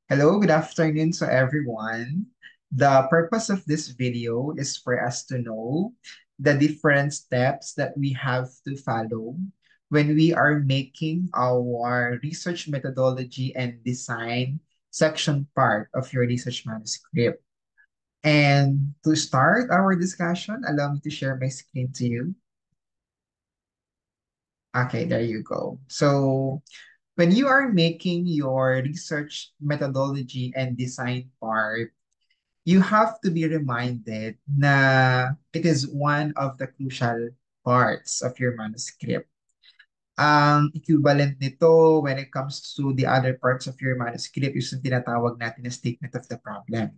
Hello, good afternoon to everyone. The purpose of this video is for us to know the different steps that we have to follow when we are making our research methodology and design section part of your research manuscript. And to start our discussion, allow me to share my screen to you. Okay, there you go. So when you are making your research methodology and design part, you have to be reminded na it is one of the crucial parts of your manuscript. Ang equivalent nito when it comes to the other parts of your manuscript is yung tinatawag natin na statement of the problem.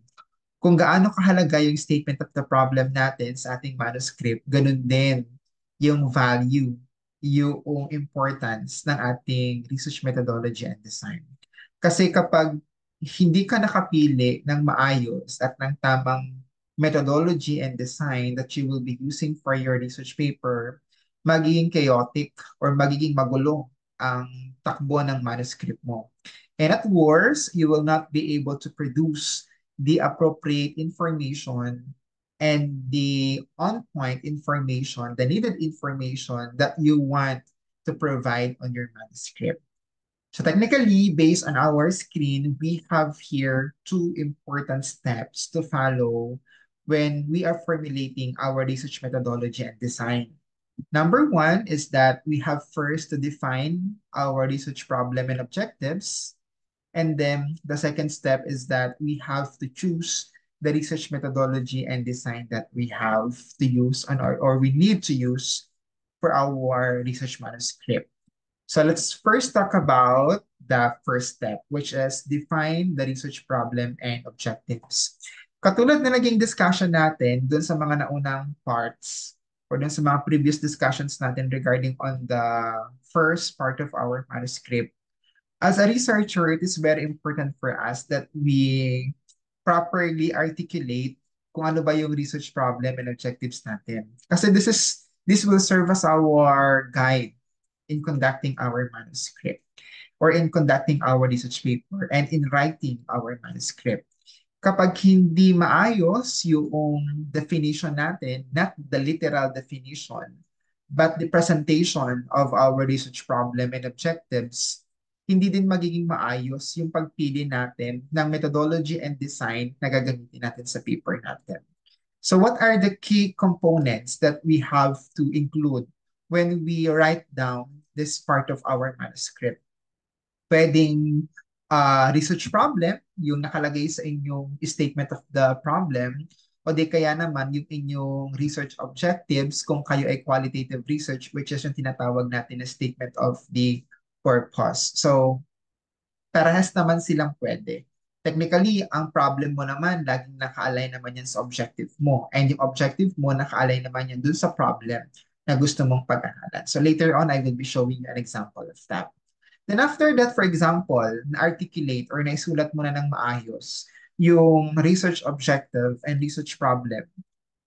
Kung gaano kahalaga yung statement of the problem natin sa ating manuscript, ganun din yung value, yung importance ng ating research methodology and design. Kasi kapag hindi ka nakapili ng maayos at ng tamang methodology and design that you will be using for your research paper, magiging chaotic or magiging magulo ang takbo ng manuscript mo. And at worst, you will not be able to produce the appropriate information and the on-point information, the needed information that you want to provide on your manuscript. So technically, based on our screen, we have here two important steps to follow when we are formulating our research methodology and design. Number one is that we have first to define our research problem and objectives. And then the second step is that we have to choose the research methodology and design that we have to use on or we need to use for our research manuscript. So let's first talk about the first step, which is define the research problem and objectives. Katulad na naging discussion natin dun sa mga naunang parts or dun sa mga previous discussions natin regarding on the first part of our manuscript, as a researcher, it is very important for us that we properly articulate kung ano ba yung research problem and objectives natin. Kasi this will serve as our guide in conducting our manuscript or in conducting our research paper and in writing our manuscript. Kapag hindi maayos yung definition natin, not the literal definition, but the presentation of our research problem and objectives, hindi din magiging maayos yung pagpili natin ng methodology and design na gagamitin natin sa paper natin. So what are the key components that we have to include when we write down this part of our manuscript? Pwedeng research problem, yung nakalagay sa inyong statement of the problem, o di kaya naman yung inyong research objectives kung kayo ay qualitative research, which is yung tinatawag natin na statement of the purpose. So, parehas naman silang pwede. Technically, ang problem mo naman, laging naka-align naman yan sa objective mo. And yung objective mo, naka-align naman yan dun sa problem na gusto mong pag-aralan. So later on, I will be showing you an example of that. Then after that, for example, na-articulate or naisulat mo na ng maayos yung research objective and research problem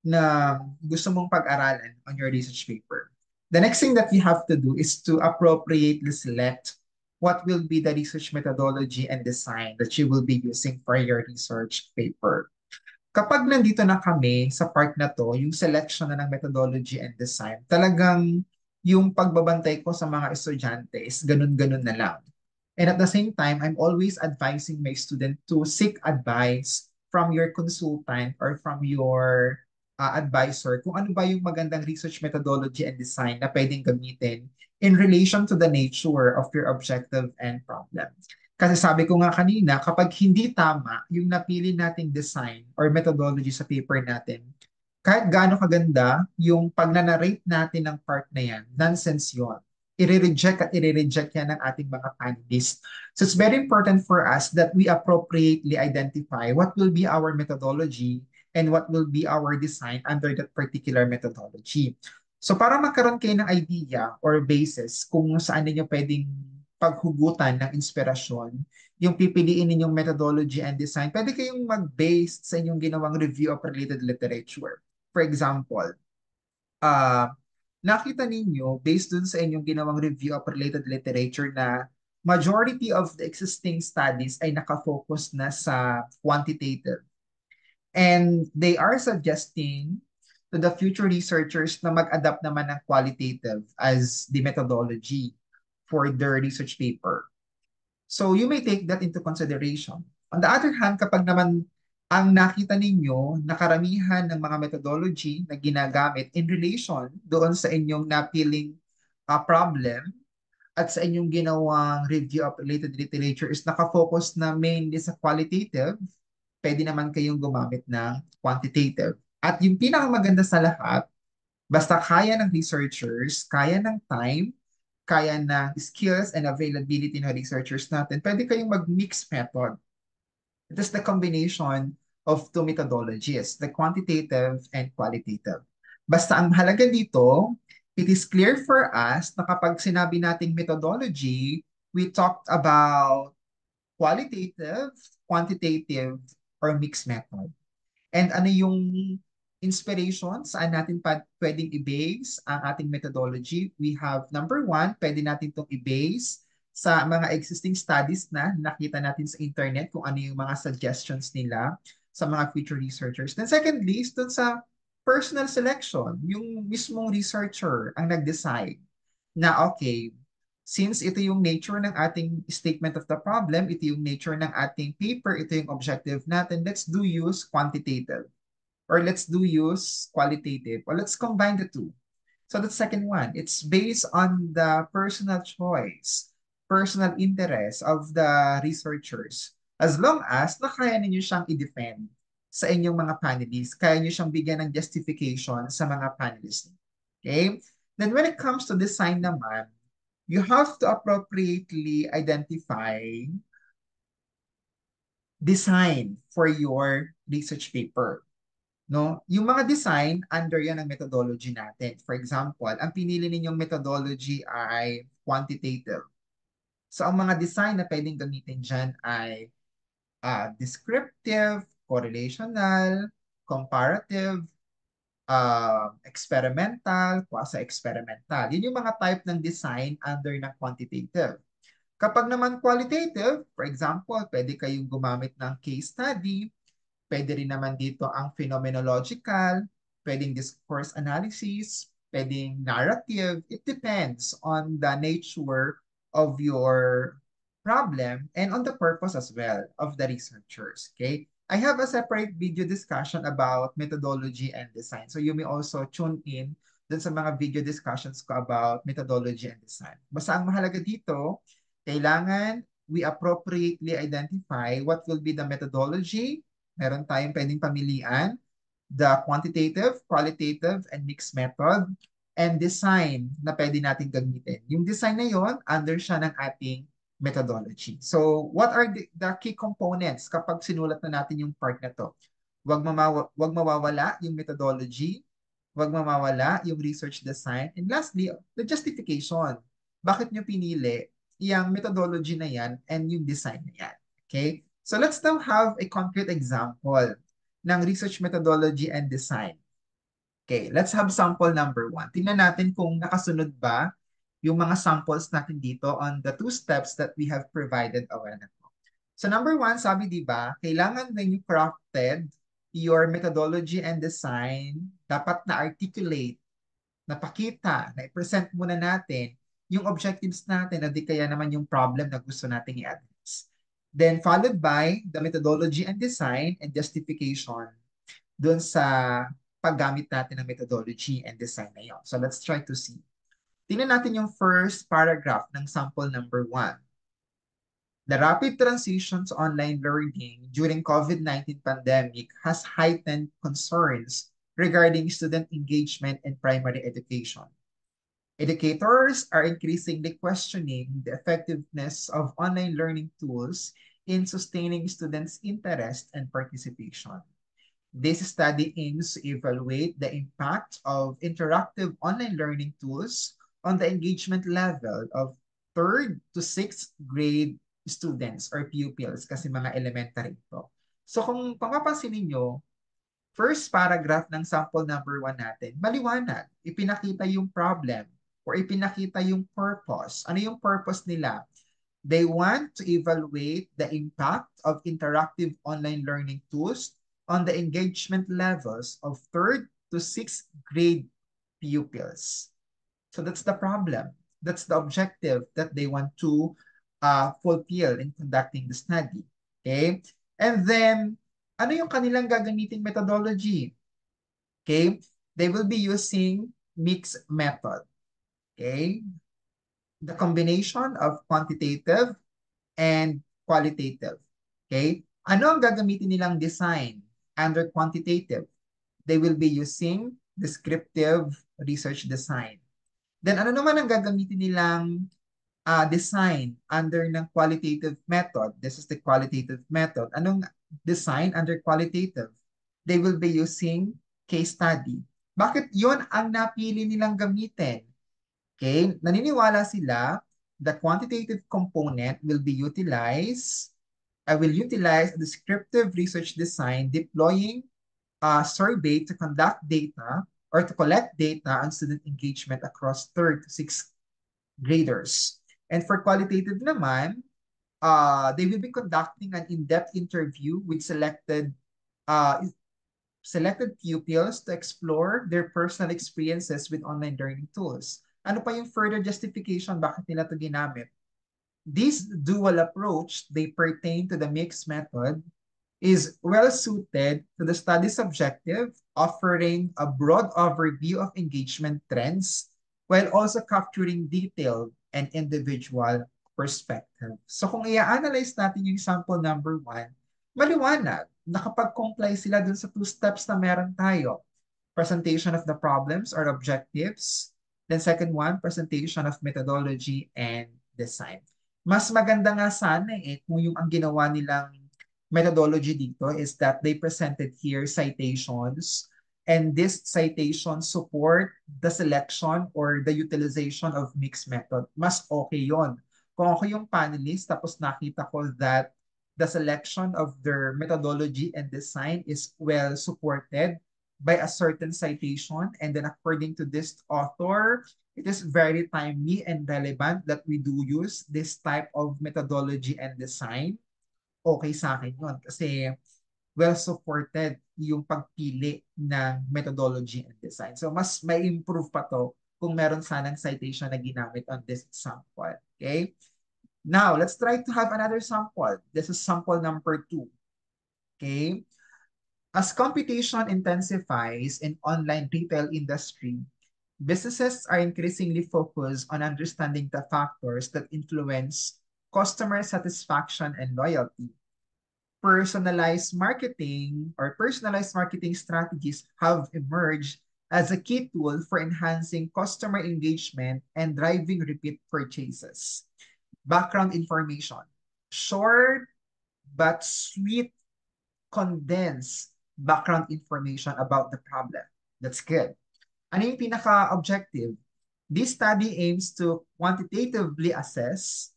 na gusto mong pag-aralan on your research paper. The next thing that you have to do is to appropriately select what will be the research methodology and design that you will be using for your research paper. Kapag nandito na kami sa part na to, yung selection na ng methodology and design, talagang yung pagbabantay ko sa mga estudyante is ganun-ganun na lang. And at the same time, I'm always advising my student to seek advice from your consultant or from your advisor kung ano ba yung magandang research methodology and design na pwedeng gamitin in relation to the nature of your objective and problem. Kasi sabi ko nga kanina, kapag hindi tama yung napili nating design or methodology sa paper natin, kahit gaano kaganda yung pag-narrate natin ng part na yan, nonsense yun. I-reject yan ng ating mga panelists. So it's very important for us that we appropriately identify what will be our methodology and what will be our design under that particular methodology. So para magkaroon kayo ng idea or basis kung saan ninyo pwedeng paghugutan ng inspirasyon, yung pipiliin ninyong methodology and design, pwede kayong mag-base sa inyong ginawang review of related literature. For example, uh, nakita ninyo, based dun sa inyong ginawang review of related literature na majority of the existing studies ay nakafocus na sa quantitative. And they are suggesting to the future researchers na mag-adapt naman ng qualitative as the methodology for their research paper. So you may take that into consideration. On the other hand, kapag naman ang nakita ninyo na karamihan ng mga methodology na ginagamit in relation doon sa inyong napiling problem at sa inyong ginawang review of related literature is nakafocus na mainly sa qualitative, pwede naman kayong gumamit ng quantitative. At yung pinakamaganda sa lahat, basta kaya ng researchers, kaya ng time, kaya ng skills and availability ng researchers natin, pwede kayong mag-mix method. It is the combination of two methodologies, the quantitative and qualitative. Basta ang mahalaga dito, it is clear for us na kapag sinabi nating methodology, we talked about qualitative, quantitative, or mixed method. And ano yung inspiration? Saan natin pwedeng i-base ang ating methodology? We have number one, pwede natin itong i-base sa mga existing studies na nakita natin sa internet kung ano yung mga suggestions nila sa mga future researchers. Then secondly, is dun sa personal selection, yung mismong researcher ang nag-decide na okay, since ito yung nature ng ating statement of the problem, ito yung nature ng ating paper, ito yung objective natin, let's do use quantitative or let's do use qualitative or let's combine the two. So the second one, it's based on the personal choice, personal interest of the researchers. As long as na kaya ninyo siyang i-defend sa inyong mga panelists, kaya niyo siyang bigyan ng justification sa mga panelists. Okay? Then when it comes to design naman, you have to appropriately identify design for your research paper. No? Yung mga design, under yan ang methodology natin. For example, ang pinili ninyong methodology ay quantitative. So, ang mga design na pwedeng gamitin dyan ay descriptive, correlational, comparative, experimental, quasi-experimental. Yun yung mga type ng design under ng quantitative. Kapag naman qualitative, for example, pwede kayong gumamit ng case study, pwede rin naman dito ang phenomenological, pwedeng discourse analysis, pwedeng narrative. It depends on the nature of your problem and on the purpose as well of the researchers. Okay? I have a separate video discussion about methodology and design. So you may also tune in dun sa mga video discussions ko about methodology and design. Basta ang mahalaga dito, kailangan we appropriately identify what will be the methodology. Meron tayong pwedeng pamilian, the quantitative, qualitative, and mixed method, and design na pwede natin gamitin. Yung design na yon, under siya ng ating methodology. So, what are the key components kapag sinulat na natin yung part na to? Wag mawawala yung methodology, wag mawawala yung research design, and lastly, the justification. Bakit nyo pinili yung methodology na yan and yung design na yan? Okay? So let's now have a concrete example ng research methodology and design. Okay, let's have sample number 1. Tingnan natin kung nakasunod ba yung mga samples natin dito on the 2 steps that we have provided a while ago. So number 1, sabi di ba, kailangan when you crafted your methodology and design, dapat na-articulate, napakita, na-present muna natin yung objectives natin na di kaya naman yung problem na gusto nating i-address. Then followed by the methodology and design and justification dun sa paggamit natin ng methodology and design na yun. So let's try to see. Tingnan natin yung first paragraph ng sample number 1. The rapid transition to online learning during COVID-19 pandemic has heightened concerns regarding student engagement in primary education. Educators are increasingly questioning the effectiveness of online learning tools in sustaining students' interest and participation. This study aims to evaluate the impact of interactive online learning tools on the engagement level of 3rd to 6th grade students or pupils kasi mga elementary ito. So kung papapansin ninyo, first paragraph ng sample number 1 natin, maliwanag. Ipinakita yung problem or ipinakita yung purpose. Ano yung purpose nila? They want to evaluate the impact of interactive online learning tools on the engagement levels of third to sixth grade pupils. So that's the problem. That's the objective that they want to fulfill in conducting the study. Okay? And then, ano yung kanilang gagamiting methodology? Okay? They will be using mixed method. Okay? The combination of quantitative and qualitative. Okay? Ano ang gagamitin nilang design under quantitative? They will be using descriptive research design. Then ano naman ang gagamitin nilang design under ng qualitative method? This is the qualitative method. Anong design under qualitative? They will be using case study. Bakit yon ang napili nilang gamitin? Okay, naniniwala sila the quantitative component will utilize a descriptive research design deploying a survey to conduct data or to collect data on student engagement across third to sixth graders. And for qualitative naman, they will be conducting an in-depth interview with uh, selected pupils to explore their personal experiences with online learning tools. Ano pa yung further justification bakit nila ito ginamit? This dual approach, they pertain to the mixed method, is well suited to the study's objective, offering a broad overview of engagement trends while also capturing detailed and individual perspective. So kung i-analyze natin yung sample number 1, maliwanag, nakapag-comply sila dun sa 2 steps na meron tayo. Presentation of the problems or objectives. Then second one, presentation of methodology and design. Mas maganda nga sana kung yung ang ginawa nilang methodology dito is that they presented here citations, and these citations support the selection or the utilization of mixed method. Mas okay yon. Kung ako yung panelist tapos nakita ko that the selection of their methodology and design is well supported by a certain citation, and then according to this author, it is very timely and relevant that we do use this type of methodology and design. Okay sa akin yun kasi well supported yung pagpili ng methodology and design. So mas may improve pa to kung meron sanang citation na ginamit on this sample. Okay? Now, let's try to have another sample. This is sample number 2. Okay? As competition intensifies in online retail industry, businesses are increasingly focused on understanding the factors that influence customer satisfaction and loyalty. Personalized marketing strategies have emerged as a key tool for enhancing customer engagement and driving repeat purchases. Background information. Short but sweet, condensed background information about the problem. That's good. Ano yung pinaka-objective? This study aims to quantitatively assess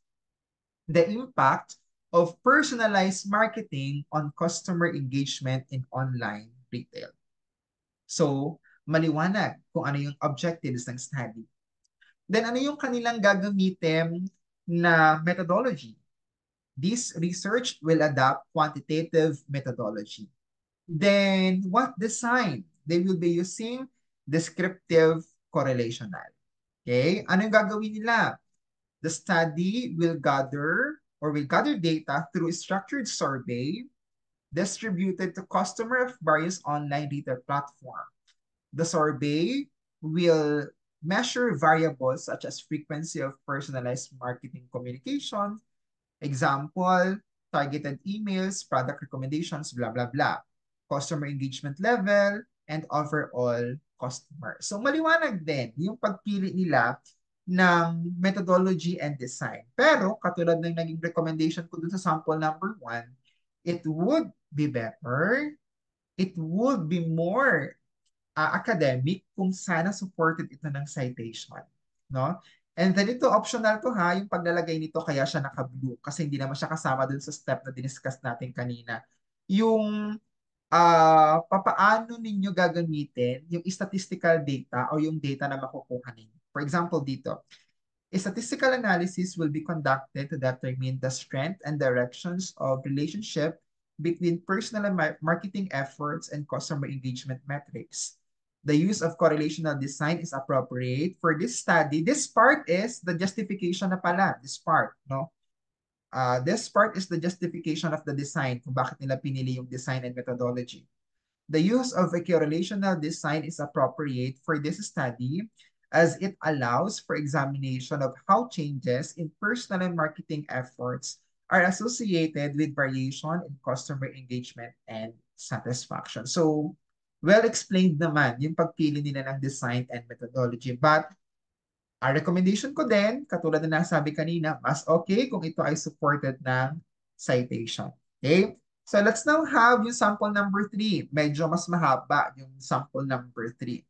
the impact of personalized marketing on customer engagement in online retail. So, maliwanag kung ano yung objectives ng study. Then, ano yung kanilang gagamitin na methodology? This research will adopt quantitative methodology. Then, what design? They will be using descriptive correlational. Okay? Ano yung gagawin nila? The study will gather data through a structured survey distributed to customers of various online retail platforms. The survey will measure variables such as frequency of personalized marketing communication, example, targeted emails, product recommendations, blah, blah, blah, customer engagement level, and overall customer. So maliwanag din yung pagpili nila ng methodology and design. Pero katulad ng naging recommendation ko dun sa sample number 1, it would be better, it would be more academic kung sana supported ito ng citation. No? And then ito, optional to ha, yung paglalagay nito kaya siya naka-blue kasi hindi naman siya kasama dun sa step na diniscuss natin kanina. Yung papaano ninyo gagamitin yung statistical data o yung data na makukuha ninyo. For example, dito, A statistical analysis will be conducted to determine the strength and directions of relationship between personal and marketing efforts and customer engagement metrics. The use of correlational design is appropriate for this study. This part is the justification na pala, this part, no? This part is the justification of the design, kung bakit nila pinili yung design and methodology. The use of a correlational design is appropriate for this study as it allows for examination of how changes in personal and marketing efforts are associated with variation in customer engagement and satisfaction. So, well explained naman yung pagpili nila ng design and methodology. But ang recommendation ko din, katulad na nasabi kanina, mas okay kung ito ay supported ng citation. Okay? So let's now have yung sample number 3. Medyo mas mahaba yung sample number 3.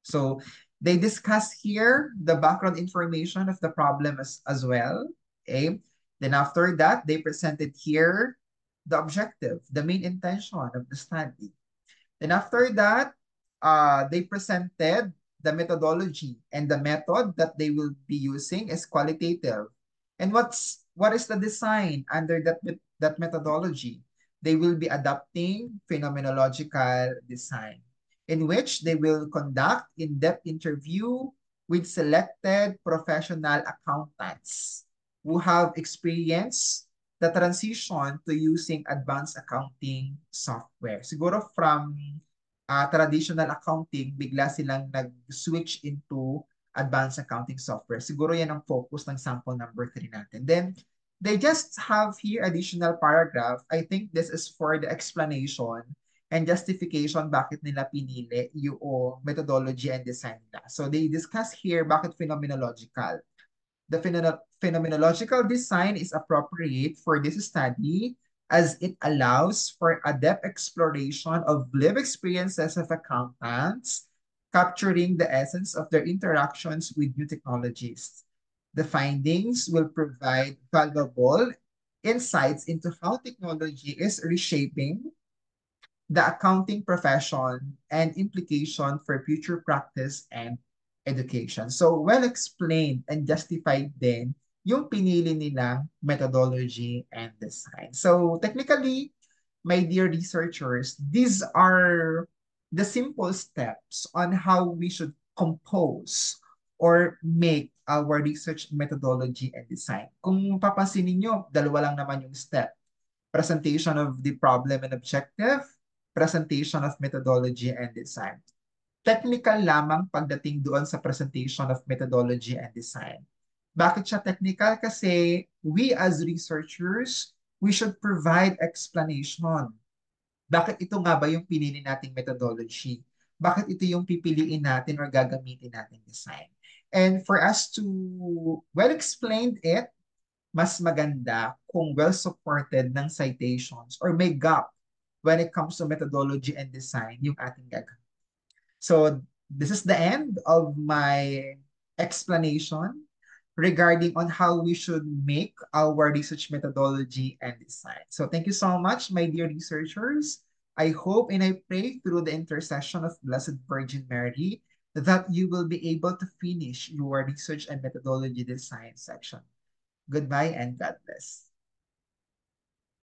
So they discuss here the background information of the problem as well. Okay? Then after that, they presented here the objective, the main intention of the study. Then after that, they presented the methodology, and the method that they will be using is qualitative. And what is the design under that methodology? They will be adopting phenomenological design, in which they will conduct in-depth interview with selected professional accountants who have experienced the transition to using advanced accounting software. Siguro from traditional accounting, bigla silang nag-switch into advanced accounting software. Siguro yan ang focus ng sample number 3 natin. Then, they just have here additional paragraph. I think this is for the explanation and justification bakit nila pinili yung methodology and design nila. So, they discuss here bakit phenomenological. The phenomenological design is appropriate for this study as it allows for a depth exploration of lived experiences of accountants, capturing the essence of their interactions with new technologies. The findings will provide valuable insights into how technology is reshaping the accounting profession and implication for future practice and education. So, well explained and justified din yung pinili nilang methodology and design. So, technically, my dear researchers, these are the simple steps on how we should compose or make our research methodology and design. Kung papansin niyo, dalawa lang naman yung step. Presentation of the problem and objective, presentation of methodology and design. Technical lamang pagdating doon sa presentation of methodology and design. Bakit siya technical? Kasi we as researchers, we should provide explanation. Bakit ito nga ba yung pinili nating methodology? Bakit ito yung pipiliin natin or gagamitin nating design? And for us to well explain it, mas maganda kung well-supported ng citations or may gap when it comes to methodology and design yung ating gagawin. So this is the end of my explanation regarding on how we should make our research methodology and design. So thank you so much, my dear researchers. I hope and I pray through the intercession of Blessed Virgin Mary that you will be able to finish your research and methodology design section. Goodbye and God bless.